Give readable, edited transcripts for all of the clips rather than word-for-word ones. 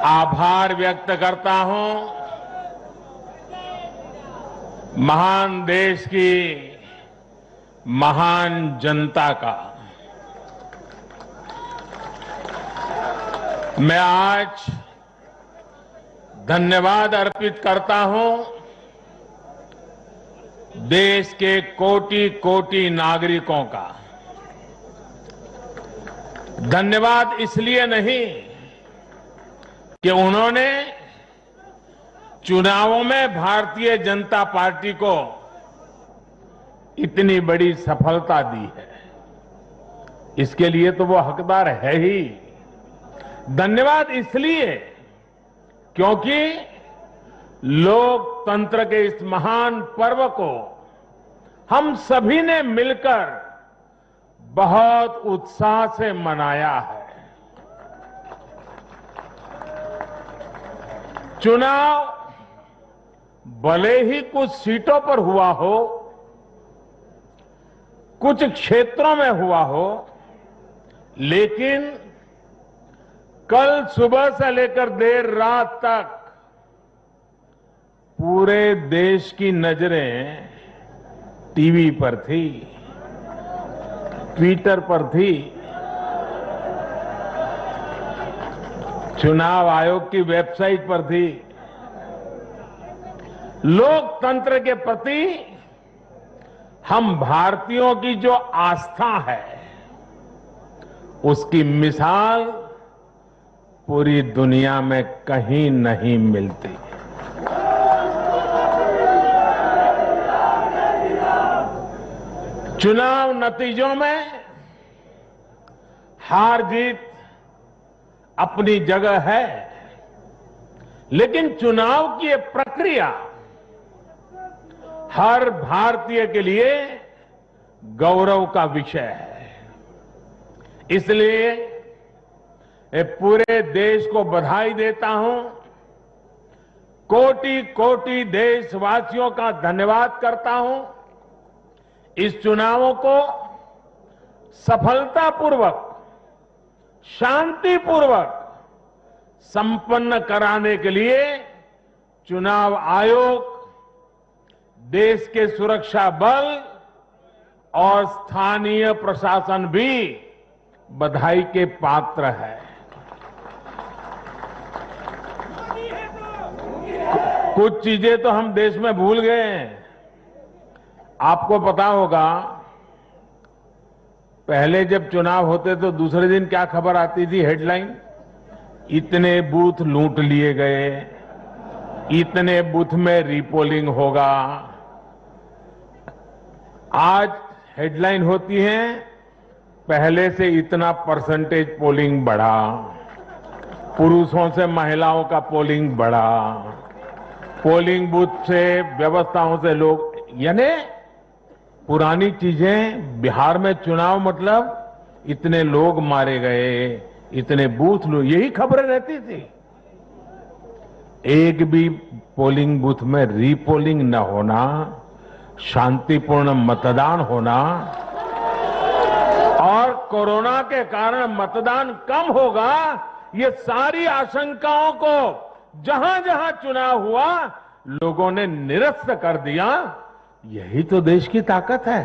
आभार व्यक्त करता हूं महान देश की महान जनता का। मैं आज धन्यवाद अर्पित करता हूं देश के कोटि कोटि नागरिकों का। धन्यवाद इसलिए नहीं कि उन्होंने चुनावों में भारतीय जनता पार्टी को इतनी बड़ी सफलता दी है, इसके लिए तो वो हकदार है ही। धन्यवाद इसलिए क्योंकि लोकतंत्र के इस महान पर्व को हम सभी ने मिलकर बहुत उत्साह से मनाया है। चुनाव भले ही कुछ सीटों पर हुआ हो, कुछ क्षेत्रों में हुआ हो, लेकिन कल सुबह से लेकर देर रात तक पूरे देश की नजरें टीवी पर थी, ट्विटर पर थी, चुनाव आयोग की वेबसाइट पर थी। लोकतंत्र के प्रति हम भारतीयों की जो आस्था है, उसकी मिसाल पूरी दुनिया में कहीं नहीं मिलती। चुनाव नतीजों में हार जीत अपनी जगह है, लेकिन चुनाव की ये प्रक्रिया हर भारतीय के लिए गौरव का विषय है। इसलिए मैं पूरे देश को बधाई देता हूं, कोटि कोटि देशवासियों का धन्यवाद करता हूं। इस चुनावों को सफलतापूर्वक, शांतिपूर्वक संपन्न कराने के लिए चुनाव आयोग, देश के सुरक्षा बल और स्थानीय प्रशासन भी बधाई के पात्र है। कुछ चीजें तो हम देश में भूल गए हैं। आपको पता होगा, पहले जब चुनाव होते तो दूसरे दिन क्या खबर आती थी, हेडलाइन, इतने बूथ लूट लिए गए, इतने बूथ में रीपोलिंग होगा। आज हेडलाइन होती है, पहले से इतना परसेंटेज पोलिंग बढ़ा, पुरुषों से महिलाओं का पोलिंग बढ़ा, पोलिंग बूथ से व्यवस्थाओं से लोग, यानी पुरानी चीजें। बिहार में चुनाव मतलब इतने लोग मारे गए, इतने बूथ लोग, यही खबरें रहती थी। एक भी पोलिंग बूथ में रीपोलिंग न होना, शांतिपूर्ण मतदान होना, और कोरोना के कारण मतदान कम होगा, ये सारी आशंकाओं को जहां जहां चुनाव हुआ लोगों ने निरस्त कर दिया। यही तो देश की ताकत है।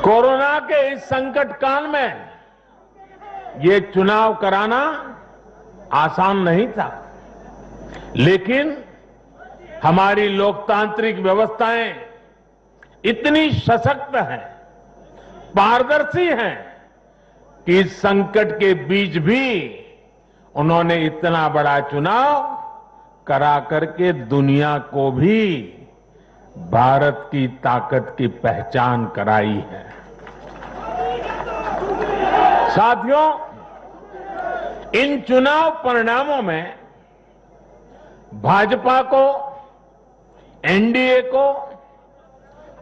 कोरोना के इस संकट काल में ये चुनाव कराना आसान नहीं था, लेकिन हमारी लोकतांत्रिक व्यवस्थाएं इतनी सशक्त हैं, पारदर्शी हैं कि इस संकट के बीच भी उन्होंने इतना बड़ा चुनाव करा करके दुनिया को भी भारत की ताकत की पहचान कराई है। साथियों, इन चुनाव परिणामों में भाजपा को, एनडीए को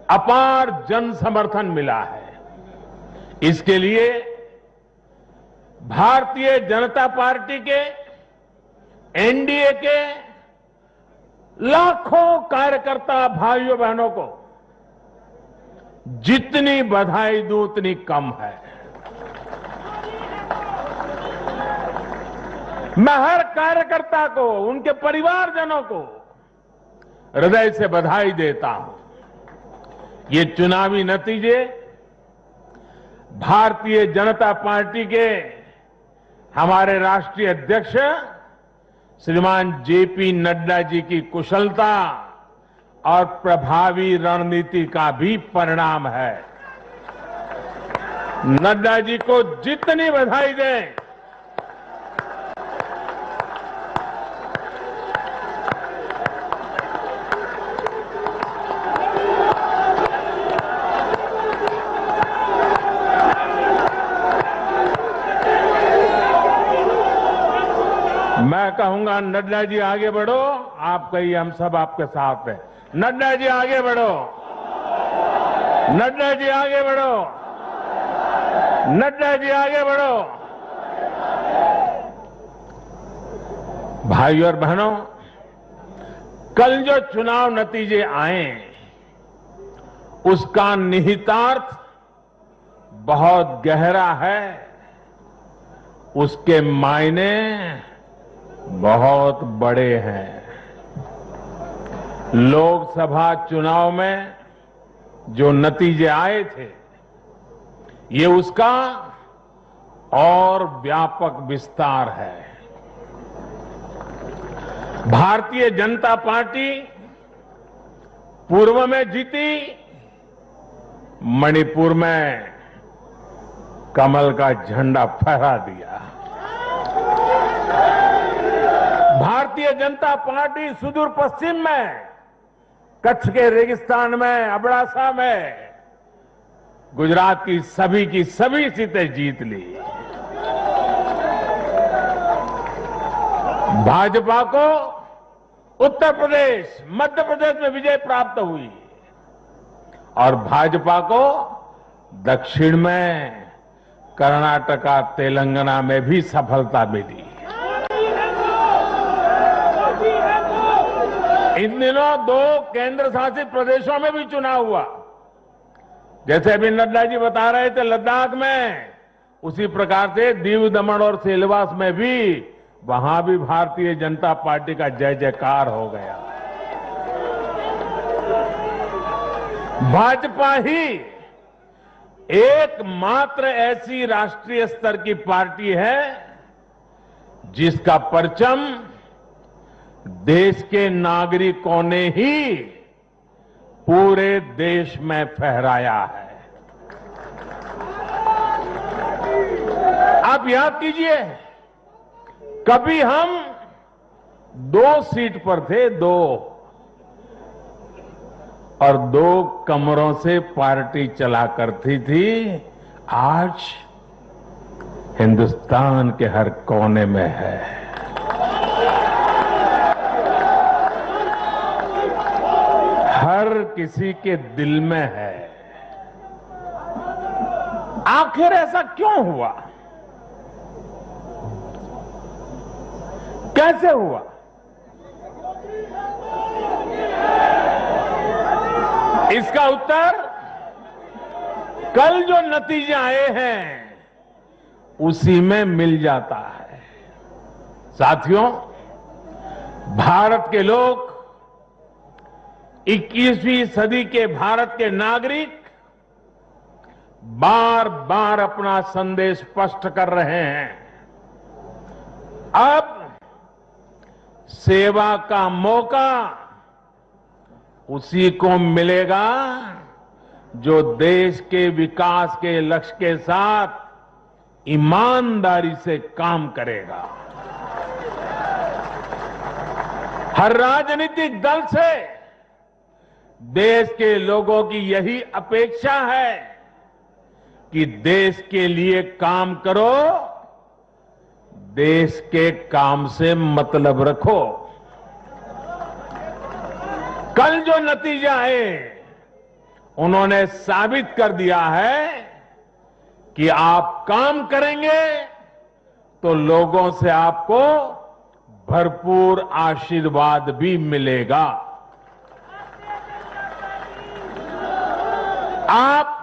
अपार जन समर्थन मिला है। इसके लिए भारतीय जनता पार्टी के, एनडीए के लाखों कार्यकर्ता भाइयों बहनों को जितनी बधाई दूं उतनी कम है। मैं हर कार्यकर्ता को, उनके परिवारजनों को हृदय से बधाई देता हूं। ये चुनावी नतीजे भारतीय जनता पार्टी के हमारे राष्ट्रीय अध्यक्ष श्रीमान जेपी नड्डा जी की कुशलता और प्रभावी रणनीति का भी परिणाम है। नड्डा जी को जितनी बधाई दें, मैं कहूंगा नड्डा जी आगे बढ़ो, आप कहिए हम सब आपके साथ हैं। नड्डा जी आगे बढ़ो, नड्डा जी आगे बढ़ो, नड्डा जी आगे बढ़ो। भाइयों और बहनों, कल जो चुनाव नतीजे आए उसका निहितार्थ बहुत गहरा है, उसके मायने बहुत बड़े हैं। लोकसभा चुनाव में जो नतीजे आए थे, ये उसका और व्यापक विस्तार है। भारतीय जनता पार्टी पूर्व में जीती, मणिपुर में कमल का झंडा फहरा दिया। भारतीय जनता पार्टी सुदूर पश्चिम में, कच्छ के रेगिस्तान में, अबड़ासा में गुजरात की सभी सीटें जीत ली। भाजपा को उत्तर प्रदेश, मध्य प्रदेश में विजय प्राप्त हुई और भाजपा को दक्षिण में कर्नाटका, तेलंगाना में भी सफलता मिली। इन दिनों 2 केंद्र शासित प्रदेशों में भी चुनाव हुआ। जैसे अभी नड्डा जी बता रहे थे लद्दाख में, उसी प्रकार से दीव, दमन और सिलवास में भी, वहां भी भारतीय जनता पार्टी का जय जयकार हो गया। भाजपा ही एकमात्र ऐसी राष्ट्रीय स्तर की पार्टी है जिसका परचम देश के नागरिकों ने ही पूरे देश में फहराया है। आप याद कीजिए, कभी हम 2 सीट पर थे, 2 और 2 कमरों से पार्टी चला करती थी। आज हिंदुस्तान के हर कोने में है। हर किसी के दिल में है। आखिर ऐसा क्यों हुआ? कैसे हुआ? इसका उत्तर कल जो नतीजे आए हैं उसी में मिल जाता है। साथियों, भारत के लोग, 21वीं सदी के भारत के नागरिक बार बार अपना संदेश स्पष्ट कर रहे हैं। अब सेवा का मौका उसी को मिलेगा जो देश के विकास के लक्ष्य के साथ ईमानदारी से काम करेगा। हर राजनीतिक दल से देश के लोगों की यही अपेक्षा है कि देश के लिए काम करो, देश के काम से मतलब रखो। कल जो नतीजे आए उन्होंने साबित कर दिया है कि आप काम करेंगे तो लोगों से आपको भरपूर आशीर्वाद भी मिलेगा। आप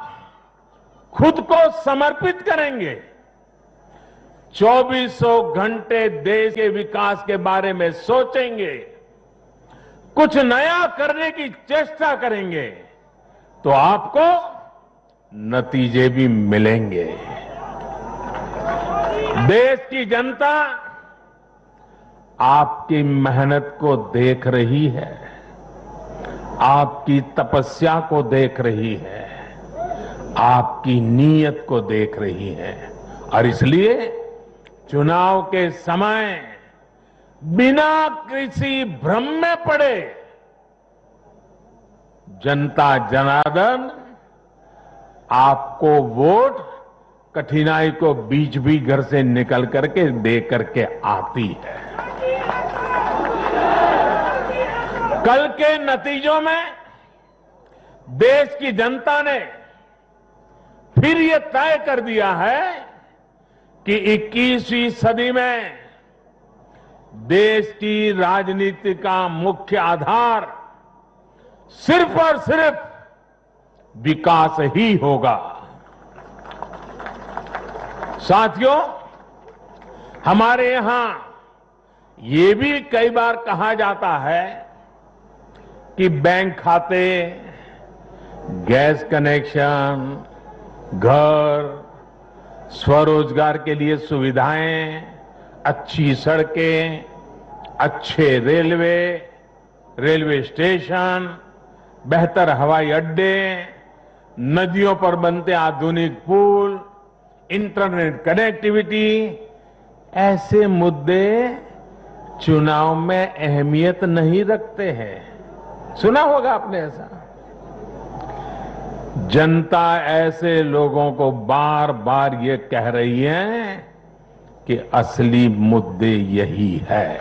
खुद को समर्पित करेंगे 2400 घंटे देश के विकास के बारे में सोचेंगे, कुछ नया करने की चेष्टा करेंगे, तो आपको नतीजे भी मिलेंगे। देश की जनता आपकी मेहनत को देख रही है, आपकी तपस्या को देख रही है, आपकी नीयत को देख रही है, और इसलिए चुनाव के समय बिना किसी भ्रम में पड़े जनता जनार्दन आपको वोट कठिनाई को बीच भी घर से निकल करके दे करके आती है। कल के नतीजों में देश की जनता ने फिर ये तय कर दिया है कि 21वीं सदी में देश की राजनीति का मुख्य आधार सिर्फ और सिर्फ विकास ही होगा। साथियों, हमारे यहां ये भी कई बार कहा जाता है कि बैंक खाते, गैस कनेक्शन, घर, स्वरोजगार के लिए सुविधाएं, अच्छी सड़कें, अच्छे रेलवे स्टेशन, बेहतर हवाई अड्डे, नदियों पर बनते आधुनिक पुल, इंटरनेट कनेक्टिविटी, ऐसे मुद्दे चुनाव में अहमियत नहीं रखते हैं। सुना होगा आपने ऐसा। जनता ऐसे लोगों को बार बार ये कह रही है कि असली मुद्दे यही है।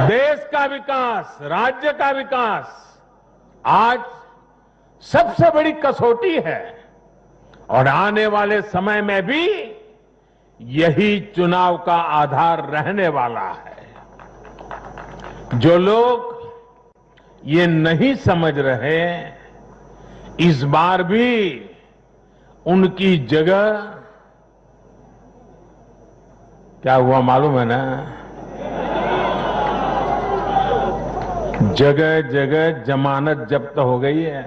देश का विकास, राज्य का विकास आज सबसे बड़ी कसौटी है, और आने वाले समय में भी यही चुनाव का आधार रहने वाला है। जो लोग ये नहीं समझ रहे, इस बार भी उनकी जगह, क्या हुआ मालूम है ना, जगह जगह जमानत जब्त हो गई है।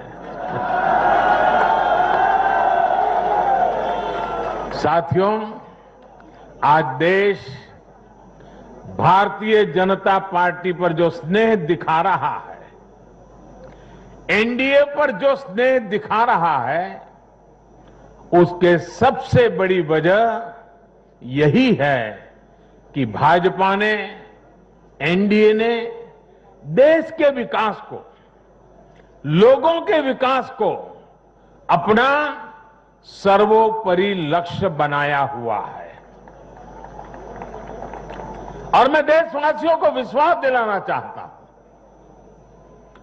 साथियों, आज देश भारतीय जनता पार्टी पर जो स्नेह दिखा रहा है, एनडीए पर जो स्नेह दिखा रहा है, उसके सबसे बड़ी वजह यही है कि भाजपा ने, एनडीए ने देश के विकास को, लोगों के विकास को अपना सर्वोपरि लक्ष्य बनाया हुआ है। और मैं देशवासियों को विश्वास दिलाना चाहता हूं,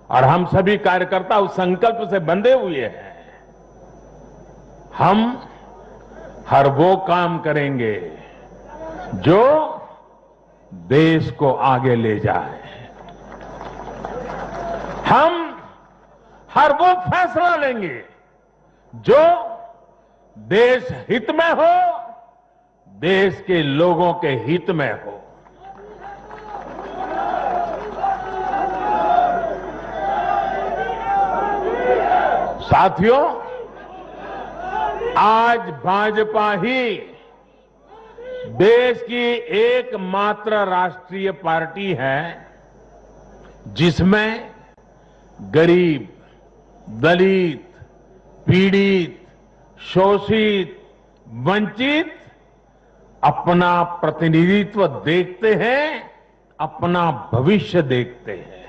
और हम सभी कार्यकर्ता उस संकल्प से बंधे हुए हैं, हम हर वो काम करेंगे जो देश को आगे ले जाए। हम हर वो फैसला लेंगे जो देश हित में हो, देश के लोगों के हित में हो। साथियों, आज भाजपा ही देश की एकमात्र राष्ट्रीय पार्टी है जिसमें गरीब, दलित, पीड़ित, शोषित, वंचित अपना प्रतिनिधित्व देखते हैं, अपना भविष्य देखते हैं।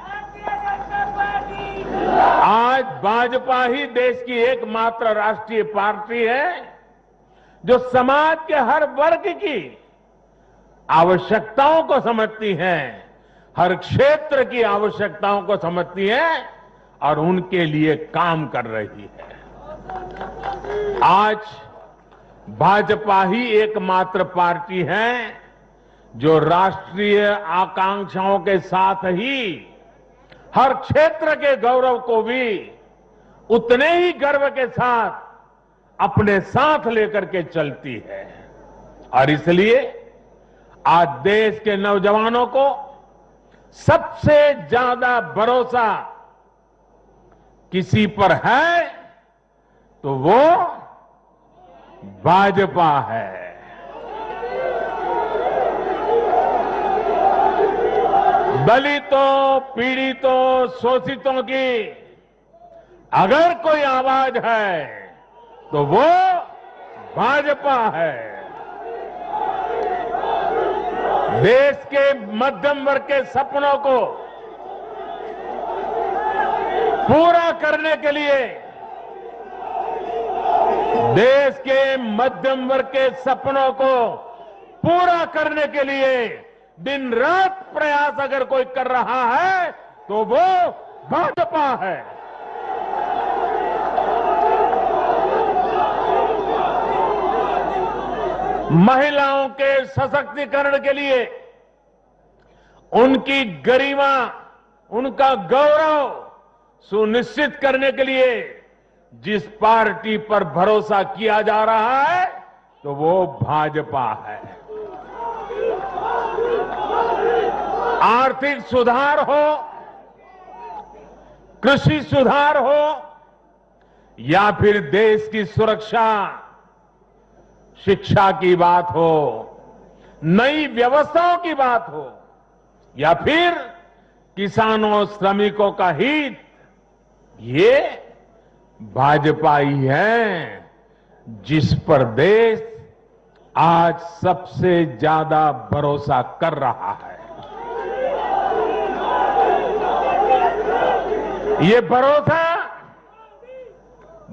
आज भाजपा ही देश की एकमात्र राष्ट्रीय पार्टी है जो समाज के हर वर्ग की आवश्यकताओं को समझती है, हर क्षेत्र की आवश्यकताओं को समझती है और उनके लिए काम कर रही है। आज भाजपा ही एकमात्र पार्टी है जो राष्ट्रीय आकांक्षाओं के साथ ही हर क्षेत्र के गौरव को भी उतने ही गर्व के साथ अपने साथ लेकर के चलती है। और इसलिए आज देश के नौजवानों को सबसे ज्यादा भरोसा किसी पर है तो वो भाजपा है। दलितों, पीड़ितों, शोषितों की अगर कोई आवाज है तो वो भाजपा है। देश के मध्यम वर्ग के सपनों को पूरा करने के लिए, देश के मध्यम वर्ग के सपनों को पूरा करने के लिए दिन रात प्रयास अगर कोई कर रहा है तो वो भाजपा है। महिलाओं के सशक्तिकरण के लिए, उनकी गरिमा, उनका गौरव सुनिश्चित करने के लिए जिस पार्टी पर भरोसा किया जा रहा है तो वो भाजपा है। आर्थिक सुधार हो, कृषि सुधार हो या फिर देश की सुरक्षा, शिक्षा की बात हो, नई व्यवस्थाओं की बात हो या फिर किसानों, श्रमिकों का हित, ये भाजपा ही है जिस पर देश आज सबसे ज्यादा भरोसा कर रहा है। ये भरोसा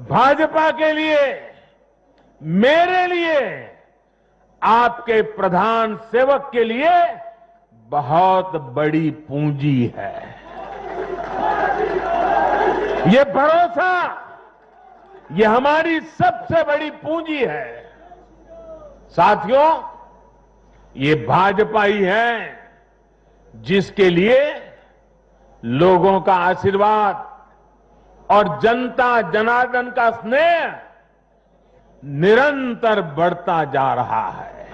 भाजपा के लिए, मेरे लिए, आपके प्रधान सेवक के लिए बहुत बड़ी पूंजी है। ये भरोसा, ये हमारी सबसे बड़ी पूंजी है। साथियों, ये भाजपा ही है जिसके लिए लोगों का आशीर्वाद और जनता जनार्दन का स्नेह निरंतर बढ़ता जा रहा है।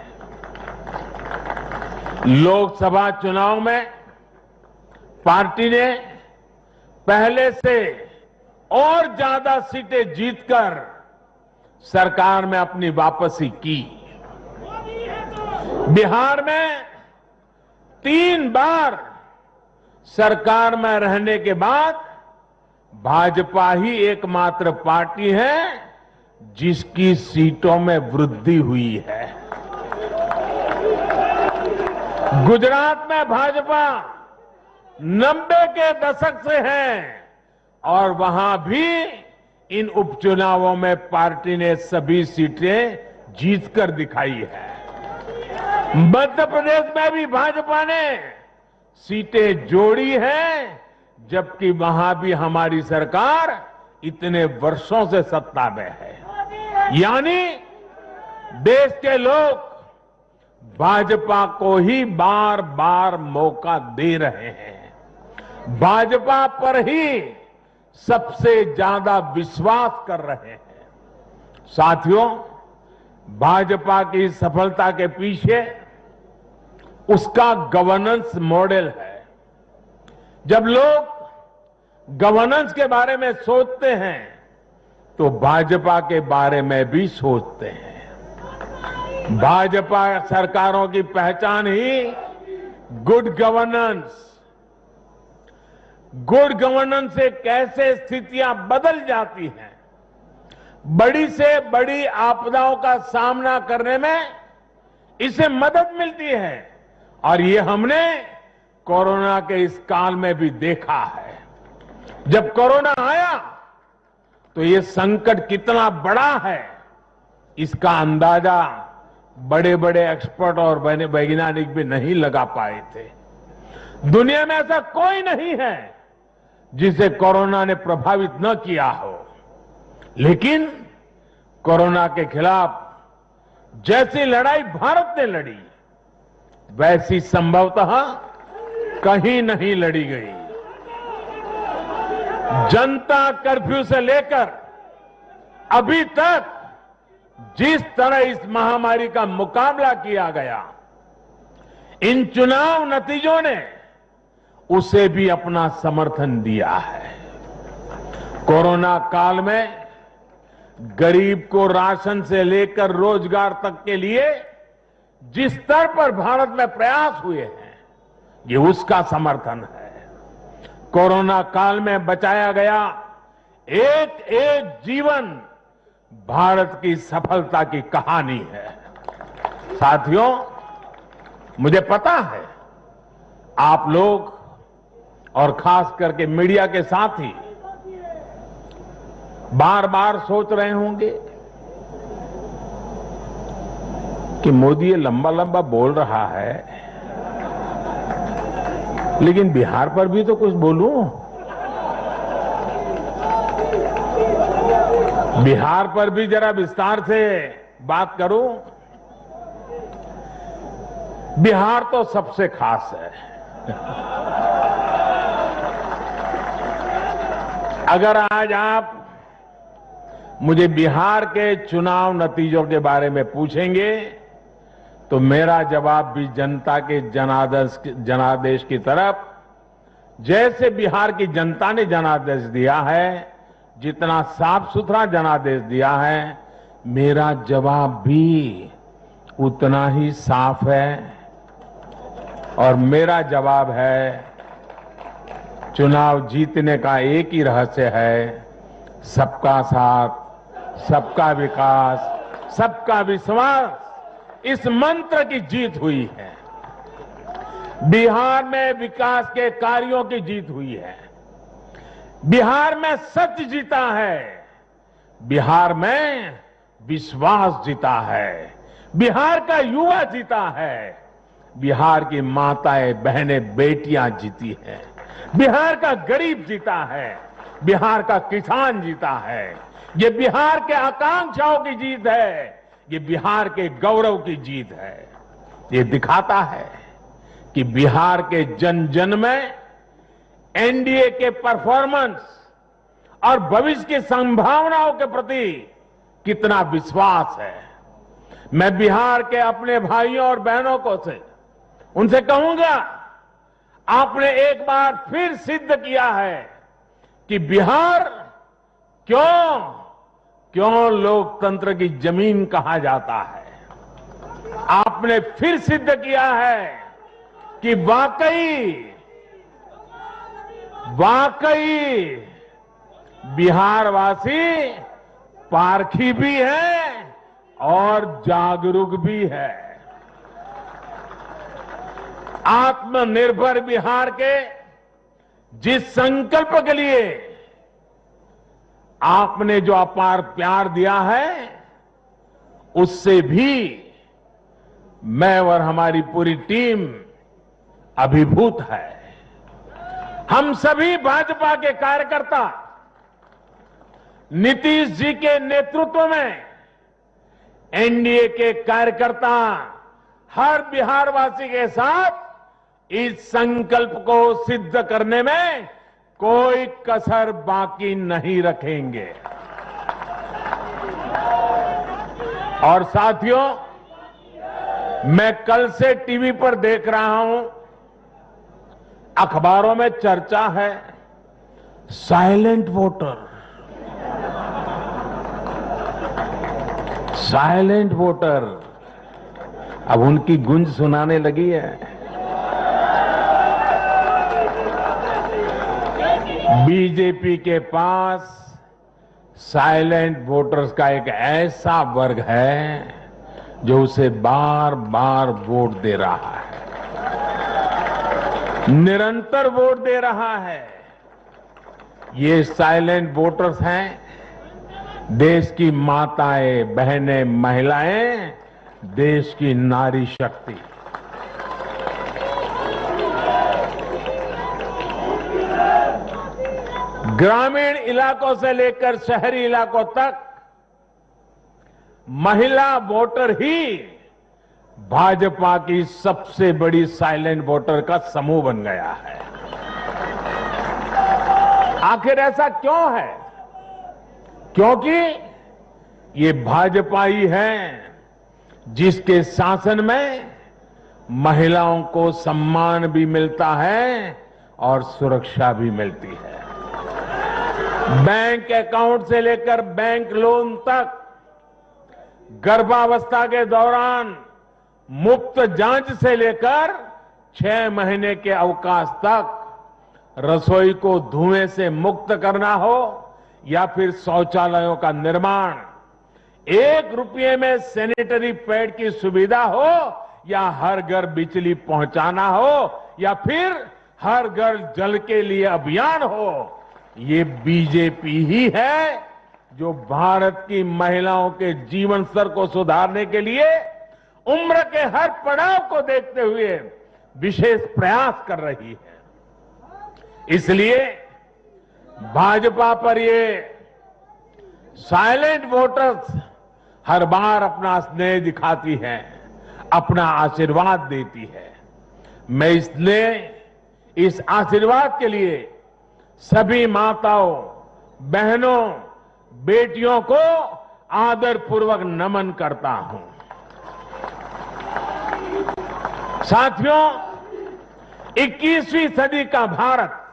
लोकसभा चुनाव में पार्टी ने पहले से और ज्यादा सीटें जीतकर सरकार में अपनी वापसी की। बिहार में 3 बार सरकार में रहने के बाद भाजपा ही एकमात्र पार्टी है जिसकी सीटों में वृद्धि हुई है। गुजरात में भाजपा 90 के दशक से है और वहां भी इन उपचुनावों में पार्टी ने सभी सीटें जीतकर दिखाई है। मध्य प्रदेश में भी भाजपा ने सीटें जोड़ी हैं, जबकि वहां भी हमारी सरकार इतने वर्षों से सत्ता में है। यानी देश के लोग भाजपा को ही बार बार मौका दे रहे हैं, भाजपा पर ही सबसे ज्यादा विश्वास कर रहे हैं। साथियों, भाजपा की सफलता के पीछे उसका गवर्नेंस मॉडल है। जब लोग गवर्नेंस के बारे में सोचते हैं तो भाजपा के बारे में भी सोचते हैं। भाजपा सरकारों की पहचान ही गुड गवर्नेंस, गुड गवर्नेंस से कैसे स्थितियां बदल जाती हैं, बड़ी से बड़ी आपदाओं का सामना करने में इसे मदद मिलती है। और ये हमने कोरोना के इस काल में भी देखा है। जब कोरोना आया तो ये संकट कितना बड़ा है, इसका अंदाजा बड़े बड़े एक्सपर्ट और वैज्ञानिक भी नहीं लगा पाए थे। दुनिया में ऐसा कोई नहीं है जिसे कोरोना ने प्रभावित न किया हो, लेकिन कोरोना के खिलाफ जैसी लड़ाई भारत ने लड़ी, वैसी संभवतः कहीं नहीं लड़ी गई। जनता कर्फ्यू से लेकर अभी तक जिस तरह इस महामारी का मुकाबला किया गया, इन चुनाव नतीजों ने उसे भी अपना समर्थन दिया है। कोरोना काल में गरीब को राशन से लेकर रोजगार तक के लिए जिस स्तर पर भारत में प्रयास हुए हैं, ये उसका समर्थन है। कोरोना काल में बचाया गया एक एक जीवन भारत की सफलता की कहानी है। साथियों, मुझे पता है आप लोग और खास करके मीडिया के साथी बार बार सोच रहे होंगे कि मोदी ये लंबा लंबा बोल रहा है, लेकिन बिहार पर भी तो कुछ बोलूं। बिहार पर भी जरा विस्तार से बात करूं। बिहार तो सबसे खास है। अगर आज आप मुझे बिहार के चुनाव नतीजों के बारे में पूछेंगे तो मेरा जवाब भी जनता के जनादेश की तरफ, जैसे बिहार की जनता ने जनादेश दिया है, जितना साफ सुथरा जनादेश दिया है, मेरा जवाब भी उतना ही साफ है। और मेरा जवाब है, चुनाव जीतने का एक ही रहस्य है, सबका साथ, सबका विकास, सबका विश्वास। इस मंत्र की जीत हुई है। बिहार में विकास के कार्यों की जीत हुई है। बिहार में सच जीता है। बिहार में विश्वास जीता है। बिहार का युवा जीता है। बिहार की माताएं, बहनें, बेटियां जीती हैं। बिहार का गरीब जीता है। बिहार का किसान जीता है। ये बिहार के आकांक्षाओं की जीत है। ये बिहार के गौरव की जीत है। ये दिखाता है कि बिहार के जन जन में एनडीए के परफॉर्मेंस और भविष्य की संभावनाओं के प्रति कितना विश्वास है। मैं बिहार के अपने भाइयों और बहनों को से उनसे कहूंगा, आपने एक बार फिर सिद्ध किया है कि बिहार क्यों लोकतंत्र की जमीन कहा जाता है। आपने फिर सिद्ध किया है कि वाकई बिहारवासी पारखी भी है और जागरूक भी है। आत्मनिर्भर बिहार के जिस संकल्प के लिए आपने जो अपार प्यार दिया है, उससे भी मैं और हमारी पूरी टीम अभिभूत है। हम सभी भाजपा के कार्यकर्ता नीतीश जी के नेतृत्व में एनडीए के कार्यकर्ता हर बिहारवासी के साथ इस संकल्प को सिद्ध करने में कोई कसर बाकी नहीं रखेंगे। और साथियों, मैं कल से टीवी पर देख रहा हूं, अखबारों में चर्चा है साइलेंट वोटर। साइलेंट वोटर अब उनकी गूंज सुनाने लगी है। बीजेपी के पास साइलेंट वोटर्स का एक ऐसा वर्ग है जो उसे बार बार वोट दे रहा है, निरंतर वोट दे रहा है। ये साइलेंट वोटर्स हैं देश की माताएं, बहनें, महिलाएं, देश की नारी शक्ति। ग्रामीण इलाकों से लेकर शहरी इलाकों तक महिला वोटर ही भाजपा की सबसे बड़ी साइलेंट वोटर का समूह बन गया है। आखिर ऐसा क्यों है? क्योंकि ये भाजपा ही है जिसके शासन में महिलाओं को सम्मान भी मिलता है और सुरक्षा भी मिलती है। बैंक अकाउंट से लेकर बैंक लोन तक, गर्भावस्था के दौरान मुफ्त जांच से लेकर 6 महीने के अवकाश तक, रसोई को धुएं से मुक्त करना हो या फिर शौचालयों का निर्माण, 1 रुपये में सैनिटरी पैड की सुविधा हो या हर घर बिजली पहुंचाना हो या फिर हर घर जल के लिए अभियान हो, ये बीजेपी ही है जो भारत की महिलाओं के जीवन स्तर को सुधारने के लिए उम्र के हर पड़ाव को देखते हुए विशेष प्रयास कर रही है। इसलिए भाजपा पर ये साइलेंट वोटर्स हर बार अपना स्नेह दिखाती है, अपना आशीर्वाद देती है। मैं इसलिए इस आशीर्वाद के लिए सभी माताओं, बहनों, बेटियों को आदरपूर्वक नमन करता हूं। साथियों, 21वीं सदी का भारत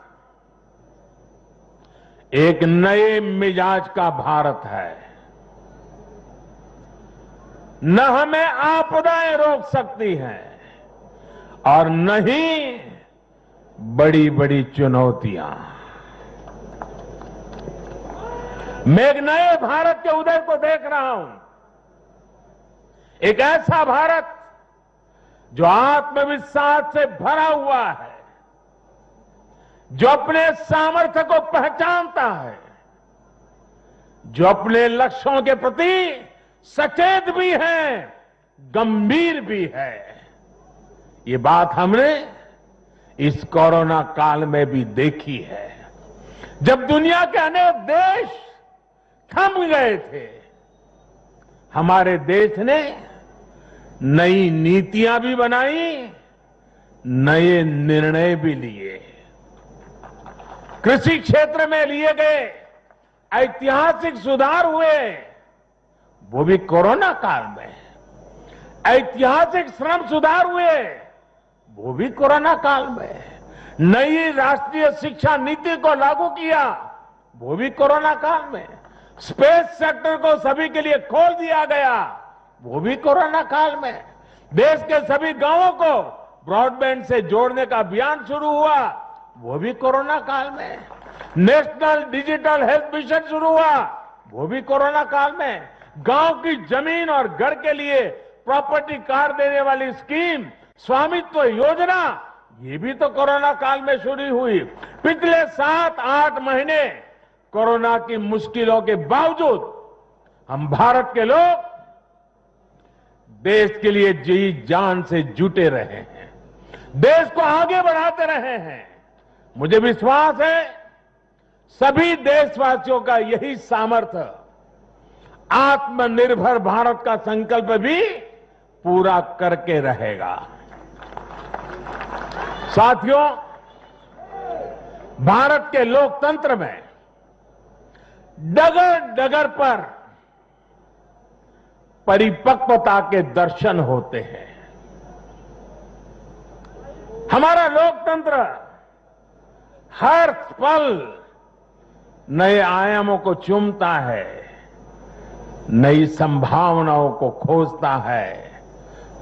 एक नए मिजाज का भारत है। न हमें आपदाएं रोक सकती हैं और न ही बड़ी बड़ी चुनौतियां। मैं एक नए भारत के उदय को देख रहा हूं, एक ऐसा भारत जो आत्मविश्वास से भरा हुआ है, जो अपने सामर्थ्य को पहचानता है, जो अपने लक्ष्यों के प्रति सचेत भी है, गंभीर भी है। ये बात हमने इस कोरोना काल में भी देखी है, जब दुनिया के अनेक देश थम गए थे। हमारे देश ने नई नीतियां भी बनाई, नए निर्णय भी लिए। कृषि क्षेत्र में लिए गए ऐतिहासिक सुधार हुए, वो भी कोरोना काल में। ऐतिहासिक श्रम सुधार हुए, वो भी कोरोना काल में। नई राष्ट्रीय शिक्षा नीति को लागू किया, वो भी कोरोना काल में। स्पेस सेक्टर को सभी के लिए खोल दिया गया, वो भी कोरोना काल में। देश के सभी गांवों को ब्रॉडबैंड से जोड़ने का अभियान शुरू हुआ, वो भी कोरोना काल में। नेशनल डिजिटल हेल्थ मिशन शुरू हुआ, वो भी कोरोना काल में। गांव की जमीन और घर के लिए प्रॉपर्टी कार्ड देने वाली स्कीम, स्वामित्व योजना, ये भी तो कोरोना काल में शुरू हुई। पिछले 7-8 महीने कोरोना की मुश्किलों के बावजूद हम भारत के लोग देश के लिए जी जान से जुटे रहे हैं, देश को आगे बढ़ाते रहे हैं। मुझे विश्वास है सभी देशवासियों का यही सामर्थ्य आत्मनिर्भर भारत का संकल्प भी पूरा करके रहेगा। साथियों, भारत के लोकतंत्र में डगर डगर पर परिपक्वता के दर्शन होते हैं। हमारा लोकतंत्र हर पल नए आयामों को चूमता है, नई संभावनाओं को खोजता है,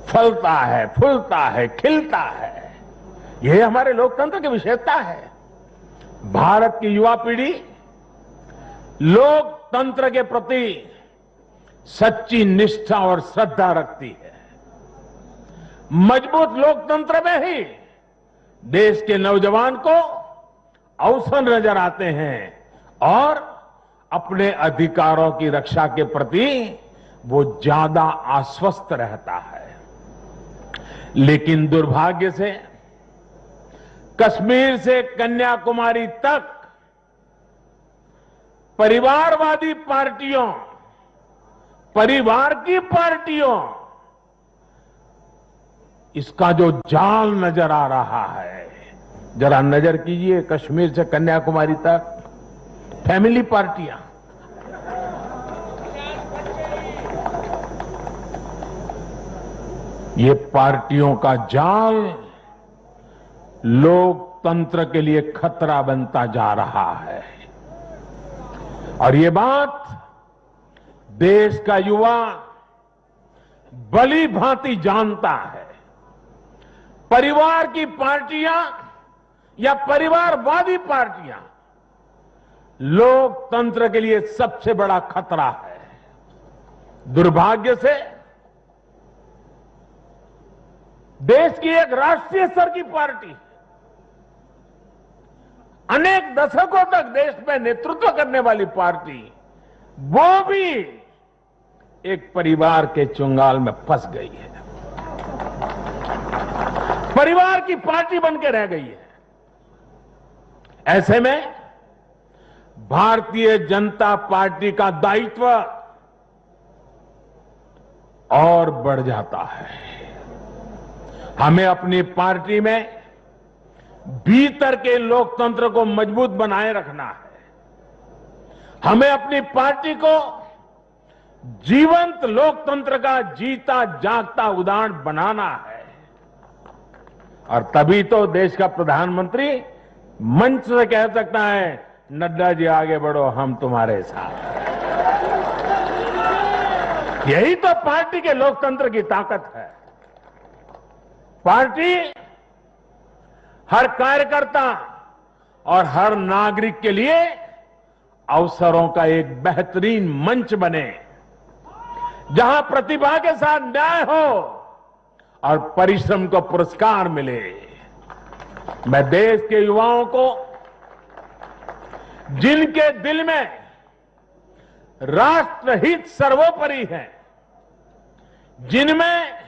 फलता है, फूलता है, खिलता है। यह हमारे लोकतंत्र की विशेषता है। भारत की युवा पीढ़ी लोकतंत्र के प्रति सच्ची निष्ठा और श्रद्धा रखती है। मजबूत लोकतंत्र में ही देश के नौजवान को अवसर नजर आते हैं और अपने अधिकारों की रक्षा के प्रति वो ज्यादा आश्वस्त रहता है। लेकिन दुर्भाग्य से कश्मीर से कन्याकुमारी तक परिवारवादी पार्टियों, परिवार की पार्टियों, इसका जो जाल नजर आ रहा है, जरा नजर कीजिए। कश्मीर से कन्याकुमारी तक फैमिली पार्टियां, ये पार्टियों का जाल लोकतंत्र के लिए खतरा बनता जा रहा है और ये बात देश का युवा भली भांति जानता है। परिवार की पार्टियां या परिवारवादी पार्टियां लोकतंत्र के लिए सबसे बड़ा खतरा है। दुर्भाग्य से देश की एक राष्ट्रीय स्तर की पार्टी अनेक दशकों तक देश में नेतृत्व करने वाली पार्टी वो भी एक परिवार के चुंगाल में फंस गई है, परिवार की पार्टी बनकर रह गई है। ऐसे में भारतीय जनता पार्टी का दायित्व और बढ़ जाता है। हमें अपनी पार्टी में भीतर के लोकतंत्र को मजबूत बनाए रखना है। हमें अपनी पार्टी को जीवंत लोकतंत्र का जीता जागता उदाहरण बनाना है और तभी तो देश का प्रधानमंत्री मंच से कह सकता है, नड्डा जी आगे बढ़ो, हम तुम्हारे साथ हैं। यही तो पार्टी के लोकतंत्र की ताकत है। पार्टी हर कार्यकर्ता और हर नागरिक के लिए अवसरों का एक बेहतरीन मंच बने, जहां प्रतिभा के साथ न्याय हो और परिश्रम को पुरस्कार मिले। मैं देश के युवाओं को, जिनके दिल में राष्ट्रहित सर्वोपरि है, जिनमें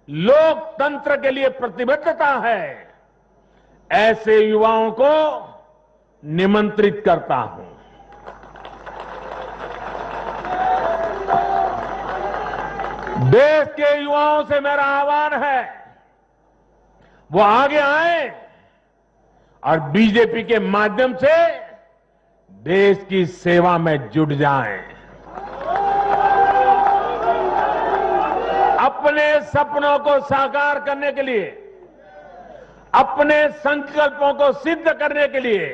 लोकतंत्र के लिए प्रतिबद्धता है, ऐसे युवाओं को निमंत्रित करता हूं। देश के युवाओं से मेरा आह्वान है, वो आगे आए और बीजेपी के माध्यम से देश की सेवा में जुट जाएं। अपने सपनों को साकार करने के लिए, अपने संकल्पों को सिद्ध करने के लिए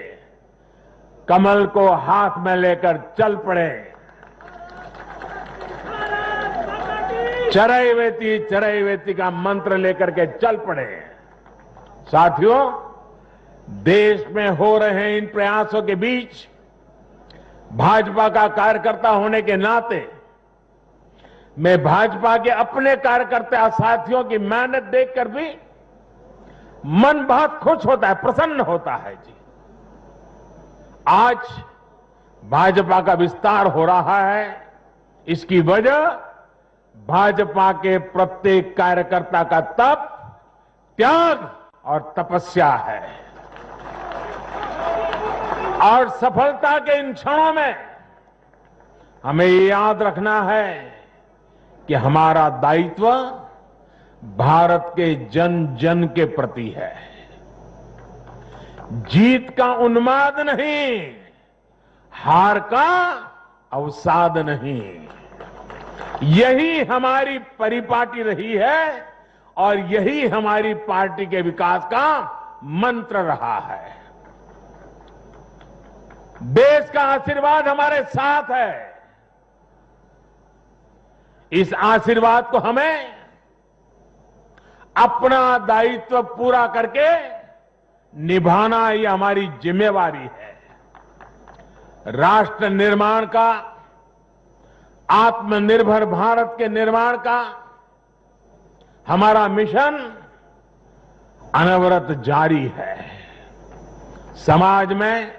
कमल को हाथ में लेकर चल पड़े। चरैवेति का मंत्र लेकर के चल पड़े। साथियों, देश में हो रहे इन प्रयासों के बीच भाजपा का कार्यकर्ता होने के नाते मैं भाजपा के अपने कार्यकर्ता साथियों की मेहनत देखकर भी मन बहुत खुश होता है, प्रसन्न होता है जी। आज भाजपा का विस्तार हो रहा है, इसकी वजह भाजपा के प्रत्येक कार्यकर्ता का तप, त्याग और तपस्या है। और सफलता के इन क्षणों में हमें ये याद रखना है कि हमारा दायित्व भारत के जन जन के प्रति है। जीत का उन्माद नहीं, हार का अवसाद नहीं। यही हमारी परिपाटी रही है और यही हमारी पार्टी के विकास का मंत्र रहा है। देश का आशीर्वाद हमारे साथ है। इस आशीर्वाद को हमें अपना दायित्व पूरा करके निभाना ये हमारी जिम्मेवारी है। राष्ट्र निर्माण का, आत्मनिर्भर भारत के निर्माण का हमारा मिशन अनवरत जारी है। समाज में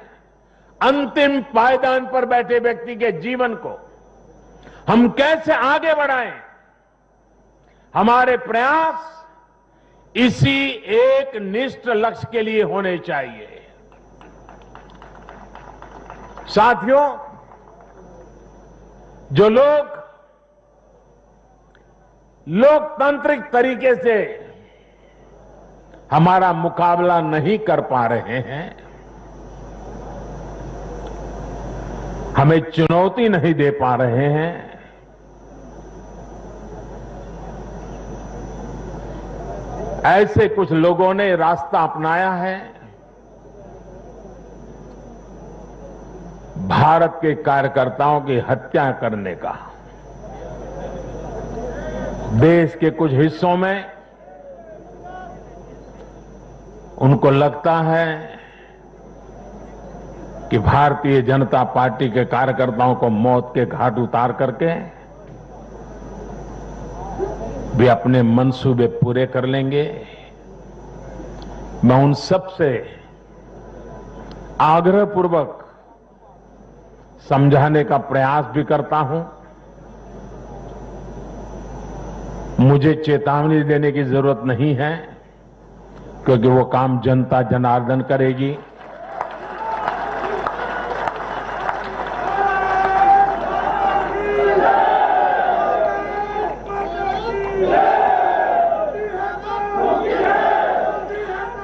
अंतिम पायदान पर बैठे व्यक्ति के जीवन को हम कैसे आगे बढ़ाएं, हमारे प्रयास इसी एक निष्ठ लक्ष्य के लिए होने चाहिए। साथियों, जो लोग लोकतांत्रिक तरीके से हमारा मुकाबला नहीं कर पा रहे हैं, हमें चुनौती नहीं दे पा रहे हैं, ऐसे कुछ लोगों ने रास्ता अपनाया है भारत के कार्यकर्ताओं की हत्या करने का। देश के कुछ हिस्सों में उनको लगता है कि भारतीय जनता पार्टी के कार्यकर्ताओं को मौत के घाट उतार करके वे अपने मंसूबे पूरे कर लेंगे। मैं उन सब से आग्रहपूर्वक समझाने का प्रयास भी करता हूं। मुझे चेतावनी देने की जरूरत नहीं है, क्योंकि वो काम जनता जनार्दन करेगी।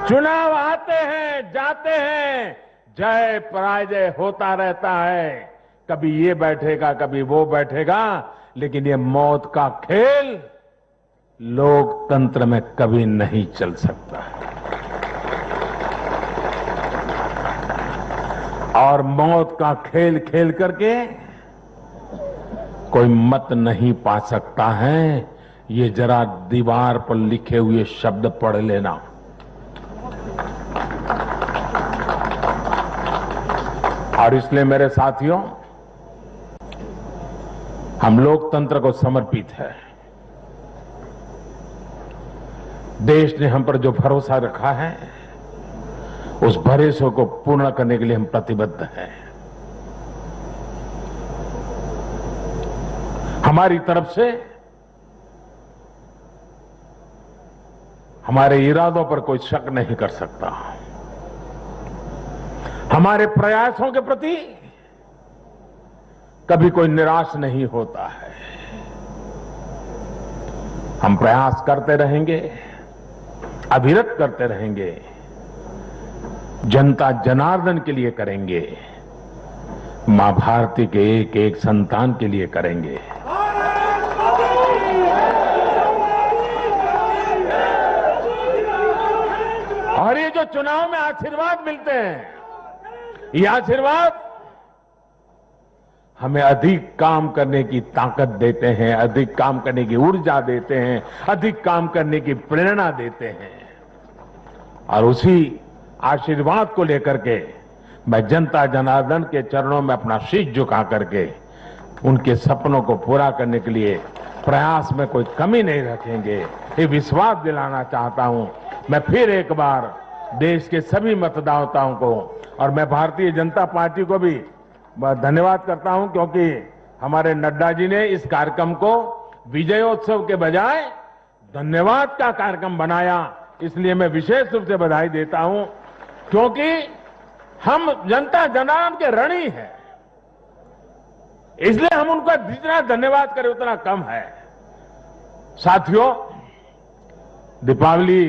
चुनाव आते हैं, जाते हैं, जय पराजय होता रहता है। कभी ये बैठेगा, कभी वो बैठेगा, लेकिन ये मौत का खेल लोकतंत्र में कभी नहीं चल सकता। और मौत का खेल खेल करके कोई मत नहीं पा सकता है। ये जरा दीवार पर लिखे हुए शब्द पढ़ लेना। और इसलिए मेरे साथियों, हम लोकतंत्र को समर्पित है। देश ने हम पर जो भरोसा रखा है, उस भरोसे को पूर्ण करने के लिए हम प्रतिबद्ध हैं। हमारी तरफ से हमारे इरादों पर कोई शक नहीं कर सकता। हमारे प्रयासों के प्रति कभी कोई निराश नहीं होता है। हम प्रयास करते रहेंगे, अविरत करते रहेंगे, जनता जनार्दन के लिए करेंगे, मां भारती के एक एक संतान के लिए करेंगे। और ये जो चुनाव में आशीर्वाद मिलते हैं, ये आशीर्वाद हमें अधिक काम करने की ताकत देते हैं, अधिक काम करने की ऊर्जा देते हैं, अधिक काम करने की प्रेरणा देते हैं। और उसी आशीर्वाद को लेकर के मैं जनता जनार्दन के चरणों में अपना शीश झुका करके उनके सपनों को पूरा करने के लिए प्रयास में कोई कमी नहीं रखेंगे, ये विश्वास दिलाना चाहता हूं। मैं फिर एक बार देश के सभी मतदाताओं को और मैं भारतीय जनता पार्टी को भी धन्यवाद करता हूं, क्योंकि हमारे नड्डा जी ने इस कार्यक्रम को विजयोत्सव के बजाय धन्यवाद का कार्यक्रम बनाया। इसलिए मैं विशेष रूप से बधाई देता हूं, क्योंकि हम जनता जनार्दन के ऋणी हैं। इसलिए हम उनका जितना धन्यवाद करें उतना कम है। साथियों, दीपावली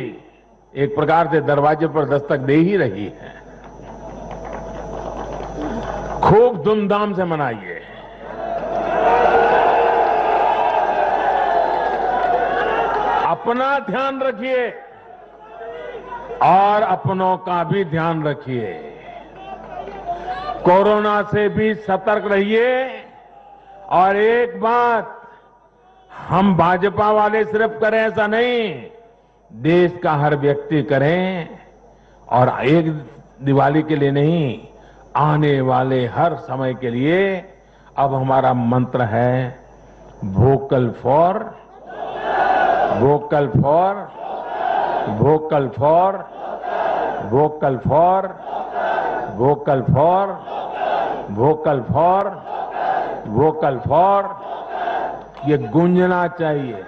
एक प्रकार से दरवाजे पर दस्तक दे ही रही है। खूब धूमधाम से मनाइए। अपना ध्यान रखिए और अपनों का भी ध्यान रखिए। कोरोना से भी सतर्क रहिए। और एक बात हम भाजपा वाले सिर्फ करें ऐसा नहीं, देश का हर व्यक्ति करें। और एक दिवाली के लिए नहीं, आने वाले हर समय के लिए अब हमारा मंत्र है vocal for vocal for vocal for vocal for vocal for vocal for vocal for, ये गूंजना चाहिए।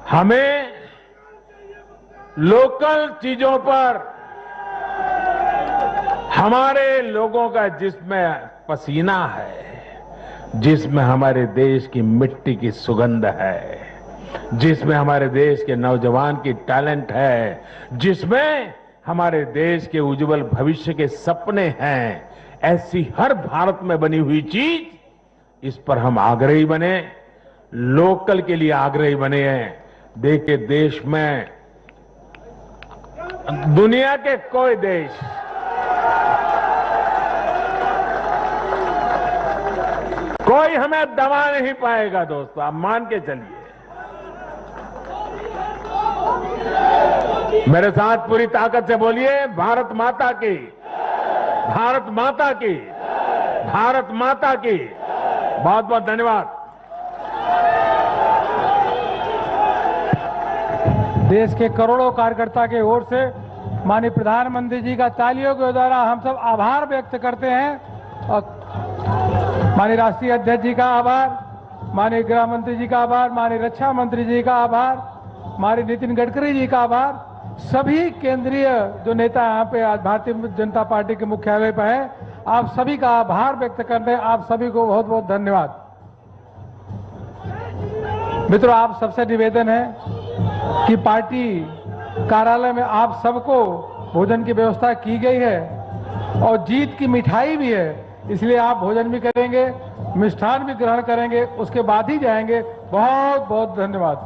हमें लोकल चीजों पर, हमारे लोगों का जिसमें पसीना है, जिसमें हमारे देश की मिट्टी की सुगंध है, जिसमें हमारे देश के नौजवान की टैलेंट है, जिसमें हमारे देश के उज्जवल भविष्य के सपने हैं, ऐसी हर भारत में बनी हुई चीज, इस पर हम आग्रही बने, लोकल के लिए आग्रही बने हैं। देखिए, देश में दुनिया के कोई देश कोई हमें दबा नहीं पाएगा दोस्तों, आप मान के चलिए। मेरे साथ पूरी ताकत से बोलिए, भारत माता की, भारत माता की, भारत माता की। बहुत बहुत धन्यवाद। देश के करोड़ों कार्यकर्ता के ओर से माननीय प्रधानमंत्री जी का तालियों के द्वारा हम सब आभार व्यक्त करते हैं। और माननीय राष्ट्रीय अध्यक्ष जी का आभार, माननीय गृह मंत्री जी का आभार, माननीय रक्षा मंत्री जी का आभार, माननीय नितिन गडकरी जी का आभार, सभी केंद्रीय जो नेता यहाँ पे आज भारतीय जनता पार्टी के मुख्यालय पर है, आप सभी का आभार व्यक्त करते हैं। आप सभी को बहुत बहुत धन्यवाद। मित्रों, आप सबसे निवेदन है कि पार्टी कार्यालय में आप सबको भोजन की व्यवस्था की गई है और जीत की मिठाई भी है, इसलिए आप भोजन भी करेंगे, मिष्ठान भी ग्रहण करेंगे, उसके बाद ही जाएंगे। बहुत बहुत धन्यवाद।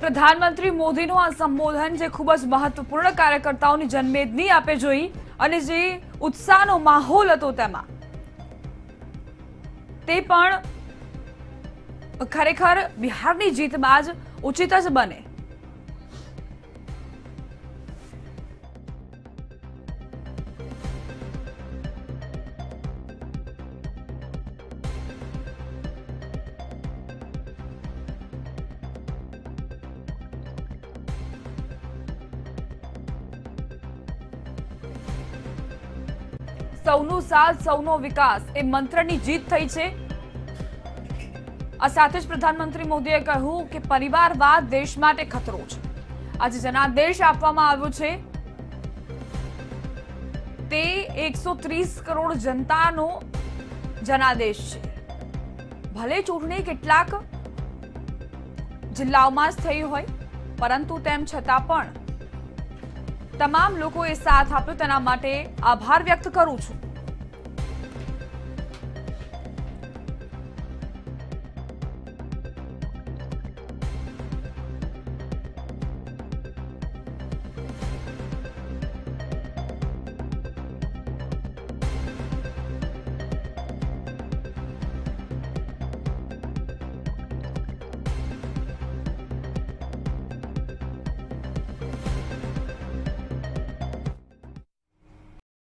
પ્રધાનમંત્રી મોદીનું આ સંબોધન જે ખૂબ જ મહત્વપૂર્ણ કાર્યકર્તાઓની જનમેદની આપે જોઈ અને જે ઉત્સાહનો માહોલ હતો તેમાં તે પણ ખરેખર બિહારની જીતમાં જ ઉચિત જ બને। સૌનું સાથ સૌનો વિકાસ એ મંત્રની જીત થઈ છે। આ સાથે જ પ્રધાનમંત્રી મોદીએ કહ્યું કે પરિવારવાદ દેશ માટે ખતરો છે। આજે જનાદેશ આપવામાં આવ્યો છે તે 130 કરોડ જનતાનો જનાદેશ છે। ભલે ચૂંટણી કેટલાક જિલ્લાઓમાં જ થઈ હોય, પરંતુ તેમ છતાં પણ તમામ લોકોએ સાથ આપ્યો, તેના માટે આભાર વ્યક્ત કરું છું।